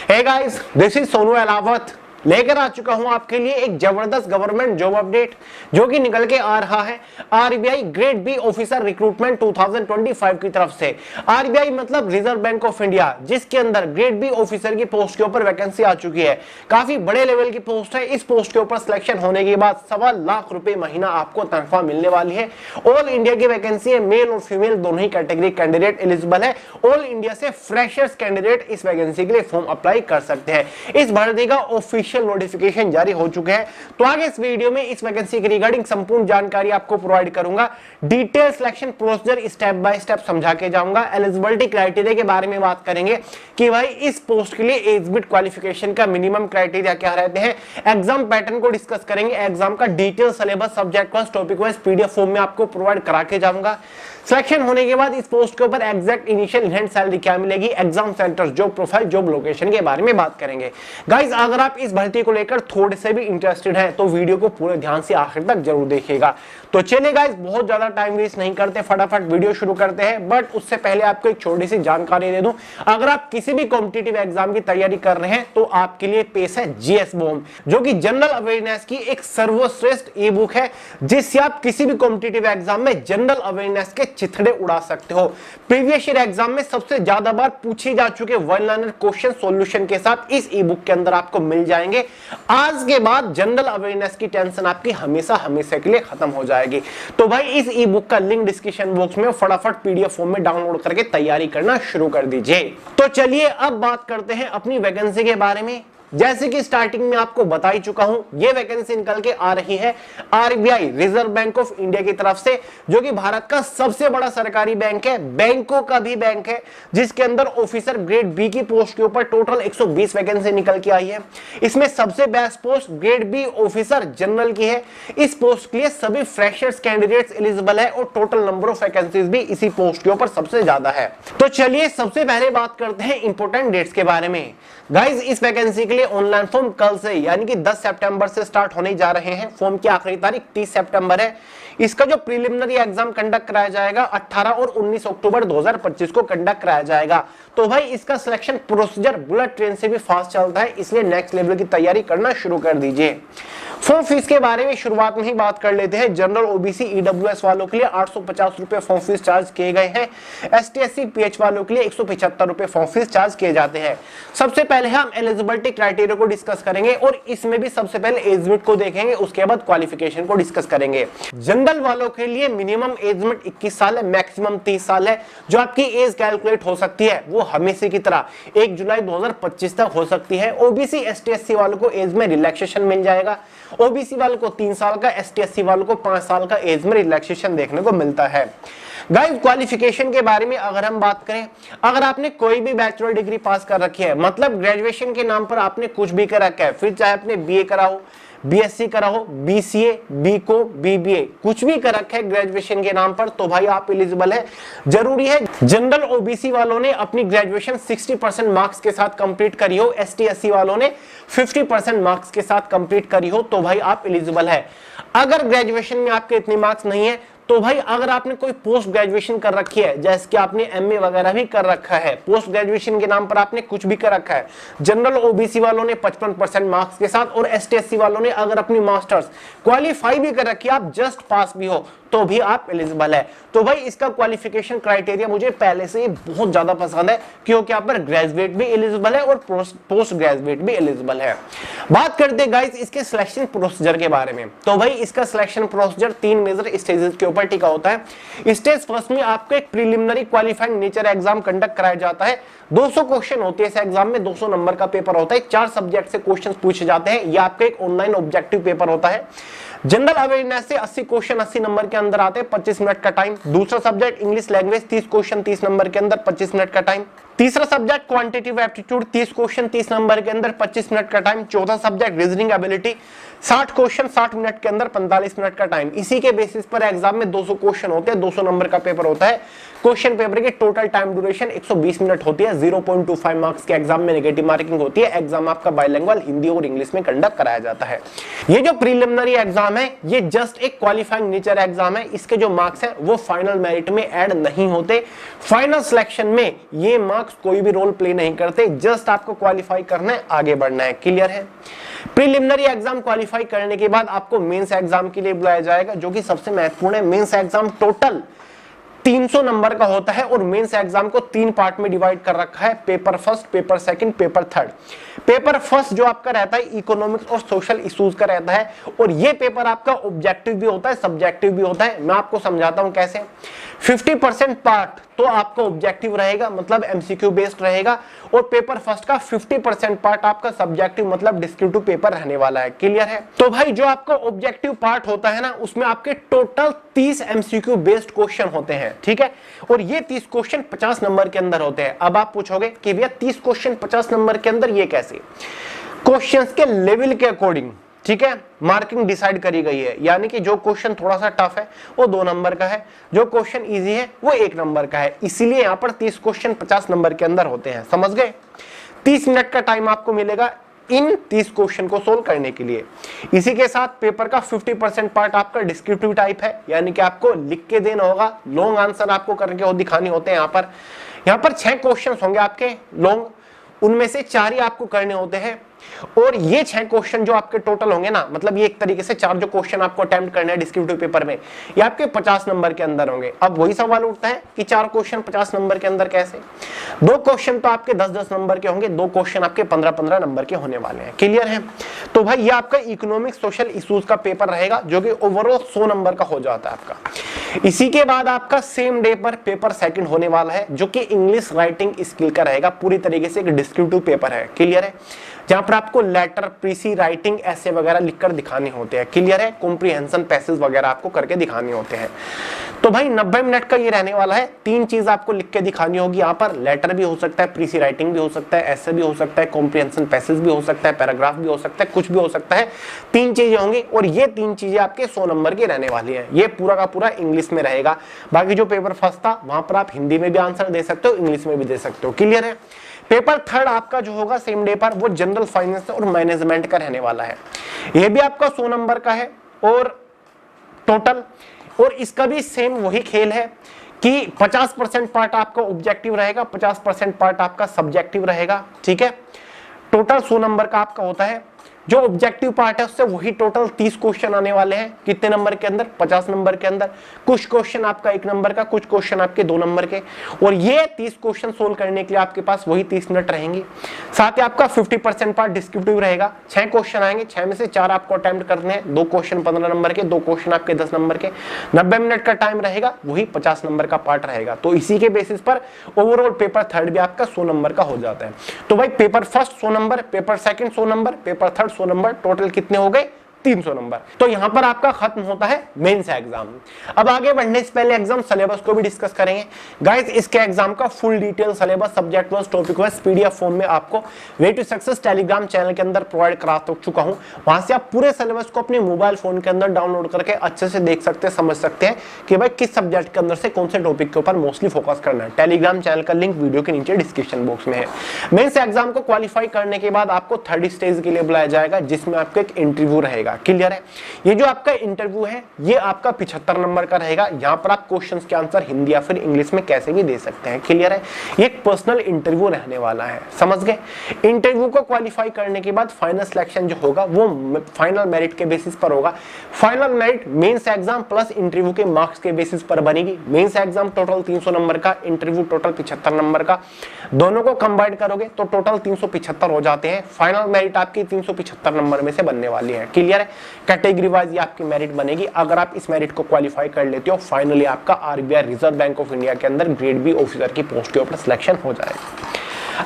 Hey guys, this is Sonu Alawat लेकर आ चुका हूं आपके लिए एक जबरदस्त गवर्नमेंट जॉब अपडेट जो कि निकल के आ रहा है RBI grade B officer recruitment 2025 की तरफ से। आरबीआई मतलब रिजर्व बैंक ऑफ इंडिया, जिसके अंदर ग्रेड बी ऑफिसर की पोस्ट के ऊपर वैकेंसी आ चुकी है। काफी बड़े लेवल की पोस्ट है। इस पोस्ट के ऊपर सिलेक्शन होने के बाद 1.25 लाख रुपए महीना आपको तनख्वाह मिलने वाली है। ऑल इंडिया की वैकेंसी है, मेल और फीमेल दोनों ही कैटेगरी कैंडिडेट एलिजिबल है। ऑल इंडिया से फ्रेशर्स कैंडिडेट इस वैकेंसी के लिए फॉर्म अप्लाई कर सकते हैं। इस भर्ती का ऑफिशियल नोटिफिकेशन जारी हो चुके हैं। तो आगे इस वीडियो में इस वैकेंसी के रिगार्डिंग संपूर्ण जानकारी आपको प्रोवाइड करूंगा। Detail selection procedure step by step समझा के जाऊंगा। एलिजिबिलिटी क्राइटेरिया के बारे में बात करेंगे कि भाई इस पोस्ट के लिए एज बिट क्वालिफिकेशन का मिनिमम क्राइटेरिया क्या रहते हैं। एग्जाम पैटर्न को डिस्कस करेंगे। एग्जाम का detail syllabus subject wise topic wise PDF form में आपको प्रोवाइड करा के जाऊंगा। सिलेक्शन होने के बाद इस पोस्ट के ऊपर एग्जैक्ट इनिशियल इनहैंड सैलरी क्या मिलेगी, exam centre, job profile, job location के बारे में बात करेंगे। गाइस, अगर आप इस भर्ती को लेकर थोड़े से भी इंटरेस्टेड हैं तो वीडियो को पूरे ध्यान से आखिर तक जरूर देखिएगा। तो चलिए गाइस, बहुत ज्यादा टाइम वेस्ट नहीं करते, फटाफट वीडियो शुरू करते हैं। बट उससे पहले आपको एक छोटी सी जानकारी दे दूं, अगर आप किसी भी कॉम्पिटिटिव एग्जाम की तैयारी कर रहे हैं तो आपके लिए पेश है जीएस बॉम्ब, जो कि जनरल अवेयरनेस की एक सर्वश्रेष्ठ ई बुक है, जिससे आप किसी भी कॉम्पिटिटिव एग्जाम में जनरल अवेयरनेस के चिथड़े उड़ा सकते हो। प्रीवियस ईयर एग्जाम में सबसे ज्यादा बार पूछे जा चुके वन लाइनर क्वेश्चन सॉल्यूशन के साथ इस ई बुक के अंदर आपको मिल जाएंगे। आज के बाद जनरल अवेयरनेस की टेंशन आपकी हमेशा हमेशा के लिए खत्म हो जाएगी। तो भाई इस ई बुक का लिंक डिस्क्रिप्शन बॉक्स में, फटाफट पीडीएफ फॉर्म में डाउनलोड करके तैयारी करना शुरू कर दीजिए। तो चलिए अब बात करते हैं अपनी वैकेंसी के बारे में। जैसे कि स्टार्टिंग में आपको बता ही चुका हूं, यह वैकेंसी निकल के आ रही है RBI reserve bank of India की तरफ से, जो कि भारत का सबसे बड़ा सरकारी बैंक है, बैंकों का भी बैंक है, जिसके अंदर ऑफिसर ग्रेड बी की पोस्ट के ऊपर टोटल 120 वैकेंसी निकल के आई है। इसमें सबसे best post grade B officer general की है। इस पोस्ट के लिए सभी फ्रेशर्स कैंडिडेट्स एलिजिबल है और टोटल नंबर ऑफ वैकेंसीज भी इसी पोस्ट के ऊपर सबसे ज्यादा है। तो चलिए सबसे पहले बात करते हैं इंपोर्टेंट डेट्स के बारे में। गाइस, इस वैकेंसी के लिए ऑनलाइन फॉर्म कल से यानी कि 10 सितंबर से स्टार्ट होने जा रहे हैं। फॉर्म की आखिरी तारीख 30 सितंबर है। इसका जो प्रीलिमिनरी एग्जाम कंडक्ट कराया जाएगा 18 और 19 अक्टूबर 2025 को कंडक्ट कराया जाएगा। तो भाई इसका सिलेक्शन प्रोसीजर बुलेट ट्रेन से भी फास्ट चलता है, इसलिए नेक्स्ट लेवल की तैयारी करना शुरू कर दीजिए। फॉर्म फीस के बारे में शुरुआत में ही बात कर लेते हैं। जनरल ओबीसी ईडब्ल्यूएस वालों के लिए 850 रुपए फॉर्म फीस चार्ज किए गए हैं। एसटी एससी पीएच वालों के लिए 175 रुपए फॉर्म फीस चार्ज किए जाते हैं। सबसे पहले हम एलिजिबिलिटी क्राइटेरिया को डिस्कस करेंगे और इसमें भी सबसे पहले एज लिमिट को देखेंगे, उसके बाद क्वालिफिकेशन को डिस्कस करेंगे। जनरल वालों के लिए मिनिमम एज लिमिट 21 साल है, मैक्सिमम 30 साल है। जो आपकी एज कैलकुलेट हो सकती है वो हमेशा की तरह 1 जुलाई 2025 तक हो सकती है। ओबीसी एसटी एससी वालों को एज में रिलैक्सेशन मिल जाएगा। ओबीसी वालों को 3 साल का, एसटी एससी वालों को 5 साल का एज में रिलैक्सेशन देखने को मिलता है। गाइस, क्वालिफिकेशन के बारे में अगर हम बात करें, अगर आपने कोई भी बैचलर डिग्री पास कर रखी है, मतलब ग्रेजुएशन के नाम पर आपने कुछ भी कर रखा है, फिर चाहे आपने बीए करा हो, बीएससी करा हो, बीसीए, बीको, बीबीए, कुछ भी कर रखा है ग्रेजुएशन के नाम पर, तो भाई आप एलिजिबल है। जरूरी है जनरल ओबीसी वालों ने अपनी ग्रेजुएशन 60% मार्क्स के साथ कंप्लीट करी हो, एसटी एससी वालों ने 50% मार्क्स के साथ कंप्लीट करी हो, तो भाई आप एलिजिबल है। अगर ग्रेजुएशन में आपके इतने मार्क्स नहीं है तो भाई अगर आपने कोई पोस्ट ग्रेजुएशन कर रखी है, जैसे कि आपने एमए वगैरह भी कर रखा है, पोस्ट ग्रेजुएशन के नाम पर आपने कुछ भी कर रखा है, जनरल ओबीसी वालों ने 55% मार्क्स के साथ और एसटी एससी वालों ने अगर अपनी मास्टर्स क्वालिफाई भी कर रखी है, आप जस्ट पास भी हो, तो भी आप एलिजिबल है। तो भाई इसका क्वालिफिकेशन क्राइटेरिया मुझे पहले से ही बहुत ज्यादा पसंद है, क्योंकि यहाँ पर ग्रेजुएट भी एलिजिबल है और पोस्ट ग्रेजुएट भी एलिजिबल है। बात करते हैं गाइस इसके सिलेक्शन प्रोसीजर के बारे में। तो भाई इसका सिलेक्शन प्रोसीजर 3 मेजर स्टेजेस के ऊपर टिका होता है। स्टेज फर्स्ट में आपको एक preliminary qualifying nature exam conduct कराया जाता है। 200 क्वेश्चन होते हैं इस एग्जाम में, 200 नंबर का पेपर होता है, 4 सब्जेक्ट से क्वेश्चन पूछे जाते हैं। यह आपका एक ऑनलाइन ऑब्जेक्टिव पेपर होता है। जनरल अवेयरनेस से 80 क्वेश्चन 80 नंबर के अंदर आते हैं, 25 मिनट का टाइम। दूसरा subject English language 30 question 30 number के अंदर, 25 मिनट का टाइम। तीसरा subject quantitative aptitude 30 question 30 number के अंदर, 25 मिनट का टाइम। चौथा subject reasoning ability 60 question 60 minute के अंदर, 45 मिनट का टाइम। इसी के बेसिस पर एग्जाम में 200 क्वेश्चन होते हैं, 200 नंबर का पेपर होता है। क्वेश्चन पेपर की टोटल टाइम ड्यूरेशन 120 मिनट होती है। 0.25 मार्क्स के एग्जाम में नेगेटिव मार्किंग होती है। एग्जाम आपका बाइलिंगुअल हिंदी और इंग्लिश में कंडक्ट कराया जाता है। ये जो प्रीलिमिनरी एग्जाम है ये जस्ट एक क्वालिफाइंग नेचर एग्जाम है। इसके जो मार्क्स हैं वो फाइनल मेरिट में ऐड नहीं होते। फाइनल सिलेक्शन में ये मार्क्स मार्क्स कोई भी रोल प्ले नहीं करते, जस्ट आपको क्वालिफाई करना है, आगे बढ़ना है। क्लियर है? प्रीलिमिनरी एग्जाम क्वालिफाई करने के बाद आपको मेंस एग्जाम के लिए बुलाया जाएगा, जो कि सबसे महत्वपूर्ण है। मेंस एग्जाम टोटल 300 नंबर का होता है और मेंस एग्जाम को 3 पार्ट में डिवाइड कर रखा है, paper first, paper second, paper third. Paper first जो आपका रहता है इकोनॉमिक्स और सोशल इश्यूज का रहता है, और ये पेपर आपका ऑब्जेक्टिव भी होता है, सब्जेक्टिव भी होता है। मैं आपको समझाता हूं कैसे। 50% पार्ट तो आपका ऑब्जेक्टिव रहेगा, मतलब एमसीक्यू बेस्ड रहेगा, और पेपर फर्स्ट का 50% पार्ट आपका सब्जेक्टिव मतलब डिस्क्रिप्टिव पेपर रहने वाला है। क्लियर है? तो भाई जो आपका ऑब्जेक्टिव पार्ट होता है ना, उसमें आपके टोटल 30 एमसीक्यू बेस्ड क्वेश्चन होते हैं, ठीक है, और ये 30 क्वेश्चन 50 नंबर के अंदर होते हैं। अब आप पूछोगे कि भैया 30 क्वेश्चन 50 नंबर के अंदर ये कैसे? क्वेश्चंस के लेवल के अकॉर्डिंग, ठीक है, मार्किंग डिसाइड करी गई है। यानी कि जो क्वेश्चन थोड़ा सा टफ है वो 2 नंबर का है, जो क्वेश्चन इजी है वो 1 नंबर का है। इसीलिए यहां पर 30 क्वेश्चन 50 नंबर के अंदर होते हैं। समझ गए? 30 मिनट का टाइम आपको मिलेगा इन 30 क्वेश्चन को सोल्व करने के लिए। इसी के साथ पेपर का 50% पार्ट आपका डिस्क्रिप्टिव टाइप है, यानी कि आपको लिख के देना होगा, लॉन्ग आंसर आपको करके वो दिखाने होते हैं। यहाँ पर 6 क्वेश्चन होंगे आपके लॉन्ग, उनमें से 4 ही आपको करने होते हैं, और ये 6 क्वेश्चन जो आपके टोटल होंगे ना, मतलब ये एक तरीके से 4 जो क्वेश्चन आपको अटेम्प्ट करने हैं डिस्क्रिप्टिव पेपर में, ये आपके 50 नंबर के अंदर होंगे। अब वही सवाल उठता है कि 4 क्वेश्चन 50 नंबर के अंदर कैसे? 2 क्वेश्चन तो आपके 10-10 नंबर के होंगे, 2 क्वेश्चन आपके 15-15 नंबर के होने वाले हैं। क्लियर है? तो भाई ये आपका इकोनॉमिक्स सोशल इश्यूज का पेपर रहेगा, जो कि ओवरऑल 100 नंबर का हो जाता है आपका। इसी के बाद आपका सेम डे पर पेपर सेकंड होने वाला है, जो कि इंग्लिश राइटिंग स्किल का रहेगा, पूरी तरीके से एक डिस्क्रिप्टिव पेपर है। क्लियर है? जहां पर आपको लेटर, प्रीसी, राइटिंग, ऐसे वगैरह लिखकर दिखाने होते हैं। क्लियर है? कॉम्प्रिहेंशन, पैसेज वगैरह आपको करके दिखाने होते हैं। तो भाई 90 मिनट का ये रहने वाला है। 3 चीज आपको लिख के दिखानी होगी यहाँ पर। लेटर भी हो सकता है, प्रीसी राइटिंग भी हो सकता है, ऐसे भी हो सकता है, कॉम्प्रिहेंशन पैसेज भी हो सकता है, पैराग्राफ भी हो सकता है, कुछ भी हो सकता है। 3 चीजें होंगी, और ये 3 चीजें आपके 100 नंबर की रहने वाली है। ये पूरा का पूरा इंग्लिश में रहेगा। बाकी जो पेपर फर्स्ट था वहां पर आप हिंदी में भी आंसर दे सकते हो, इंग्लिश में भी दे सकते हो। क्लियर है? पेपर थर्ड आपका जो होगा सेम डे पर, वो जनरल फाइनेंस और मैनेजमेंट का रहने वाला है। ये भी आपका 100 नंबर का है और टोटल, और इसका भी सेम वही खेल है कि 50% पार्ट आपका ऑब्जेक्टिव रहेगा, 50% पार्ट आपका सब्जेक्टिव रहेगा। ठीक है? टोटल 100 नंबर का आपका होता है। जो ऑब्जेक्टिव पार्ट है उससे वही टोटल 30 क्वेश्चन आने वाले हैं। कितने नंबर के अंदर? 50 नंबर के अंदर। कुछ क्वेश्चन आपका 1 नंबर का, कुछ क्वेश्चन आपके 2 नंबर के, और ये 30 क्वेश्चन सोल्व करने के लिए आपके पास वही 30 मिनट रहेंगे। साथ ही आपका 50% पार्ट डिस्क्रिप्टिव रहेगा। 6 क्वेश्चन आएंगे, 6 में से 4 आपको अटेम्प्ट करने हैं। 2 क्वेश्चन 15 नंबर के, 2 क्वेश्चन आपके 10 नंबर के। 90 मिनट का टाइम रहेगा, वही 50 नंबर का पार्ट रहेगा। तो इसी के बेसिस पर ओवरऑल पेपर थर्ड भी आपका 100 नंबर का हो जाता है। तो भाई paper first 100 number, paper second 100 number, paper third 100 number, total कितने हो गए? 300 नंबर। तो यहां पर आपका खत्म होता है मेंस एग्जाम। अब आगे बढ़ने से पहले एग्जाम सिलेबस को भी डिस्कस करेंगे। गाइस, इसके एग्जाम का full detail syllabus, subject wise, topic wise PDF form में आपको way to success Telegram channel के अंदर प्रोवाइड करा चुका हूं। वहां से आप पूरे सिलेबस को अपने मोबाइल फोन के अंदर डाउनलोड करके अच्छे से देख सकते हैं, समझ सकते हैं कि भाई किस सब्जेक्ट के अंदर से कौन से टॉपिक के ऊपर मोस्टली फोकस करना है। टेलीग्राम चैनल का लिंक वीडियो के नीचे डिस्क्रिप्शन बॉक्स में है। मेंस एग्जाम को क्वालिफाई करने के बाद आपको थर्ड स्टेज के लिए बुलाया जाएगा, जिसमें आपका एक इंटरव्यू रहेगा। क्लियर है? ये जो आपका इंटरव्यू है ये आपका 75 नंबर का रहेगा। यहां पर आप क्वेश्चंस के आंसर हिंदी या फिर इंग्लिश में कैसे भी दे सकते हैं। क्लियर है? ये एक पर्सनल इंटरव्यू रहने वाला है। समझ गए? इंटरव्यू को क्वालिफाई करने के बाद फाइनल सिलेक्शन जो होगा वो फाइनल मेरिट के बेसिस पर होगा। Final merit mains exam plus interview के मार्क्स के बेसिस पर बनेगी। मेंस एग्जाम टोटल 300 नंबर का, इंटरव्यू टोटल 75 नंबर का। दोनों को कंबाइन करोगे तो टोटल 375 हो जाते हैं। फाइनल मेरिट आपकी 375 नंबर में से बनने वाली है। क्लियर है? कैटेगरी वाइज ये आपकी मेरिट बनेगी। अगर आप इस मेरिट को क्वालिफाई कर लेते हो, फाइनली आपका RBI reserve bank of India के अंदर ग्रेड बी ऑफिसर की पोस्ट के ऊपर सिलेक्शन हो जाएगा।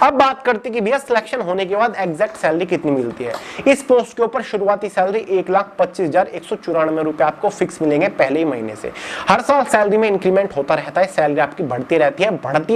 अब बात करते हैं कि भैया सिलेक्शन होने के बाद एग्जैक्ट सैलरी कितनी मिलती है। इस पोस्ट के ऊपर शुरुआती सैलरी 1,25,194 रुपए आपको फिक्स मिलेंगे पहले ही महीने से। हर साल सैलरी में इंक्रीमेंट होता रहता है, सैलरी आपकी बढ़ती रहती है।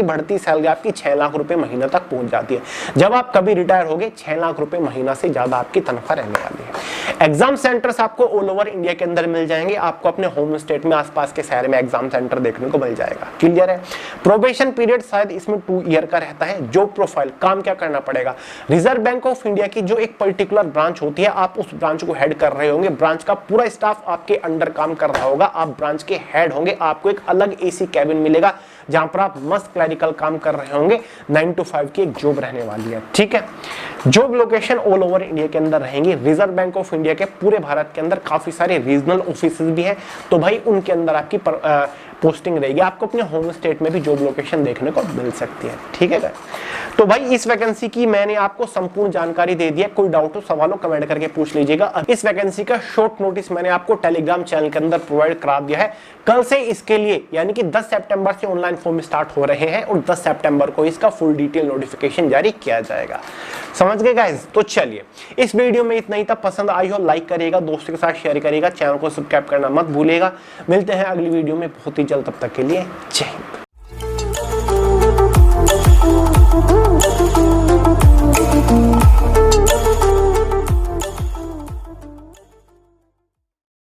बढ़ती सैलरी आपकी 6 लाख रुपए महीना तक पहुंच जाती है। जब आप कभी रिटायर होगे 6 लाख रुपए महीना से ज्यादा आपकी तनख्वाह रहने वाली है। एग्जाम सेंटर्स आपको ऑल ओवर इंडिया के अंदर मिल जाएंगे। आपको अपने होम स्टेट में, आसपास के शहर में एग्जाम सेंटर देखने को मिल जाएगा। क्लियर है? प्रोबेशन पीरियड शायद इसमें 2 ईयर का रहता है। जो प्रोफाइल, काम क्या करना पड़ेगा, रिजर्व बैंक ऑफ इंडिया की जो एक पर्टिकुलर ब्रांच होती है, आप उस ब्रांच को हेड कर रहे होंगे, ब्रांच का पूरा स्टाफ आपके अंडर काम कर रहा होगा, आप ब्रांच के हेड होंगे, आपको एक अलग एसी कैबिन मिलेगा जहां पर आप मस्त क्लरिकल काम कर रहे होंगे, 9 to 5 की एक जॉब रहने वाली है, ठीक है। Job location all over India के अंदर रहेंगी। रिजर्व बैंक ऑफ इंडिया के पूरे भारत के अंदर काफी सारे रीजनल ऑफिस भी हैं, तो भाई उनके अंदर आपकी पोस्टिंग रहेगी, आपको अपने होम स्टेट में भी जॉब लोकेशन देखने को मिल सकती है, ठीक है। तो भाई इस वैकेंसी की मैंने आपको संपूर्ण जानकारी दे दी है, कोई डाउट हो सवालों कमेंट करके पूछ लीजिएगा। इस वैकेंसी का शॉर्ट नोटिस मैंने आपको टेलीग्राम चैनल के अंदर प्रोवाइड करा दिया है। कल से इसके लिए यानी कि 10 सितंबर से ऑनलाइन फॉर्म स्टार्ट हो रहे हैं और 10 सितंबर को इसका फुल डिटेल नोटिफिकेशन जारी किया जाएगा। समझ गए गाइस? तो चलिए इस वीडियो में इतना ही था, पसंद आई हो लाइक करिएगा, दोस्तों के साथ शेयर करिएगा, चैनल को सब्सक्राइब करना मत भूलिएगा। मिलते हैं अगली वीडियो में बहुत ही जल्द, तब तक के लिए जय हिंद।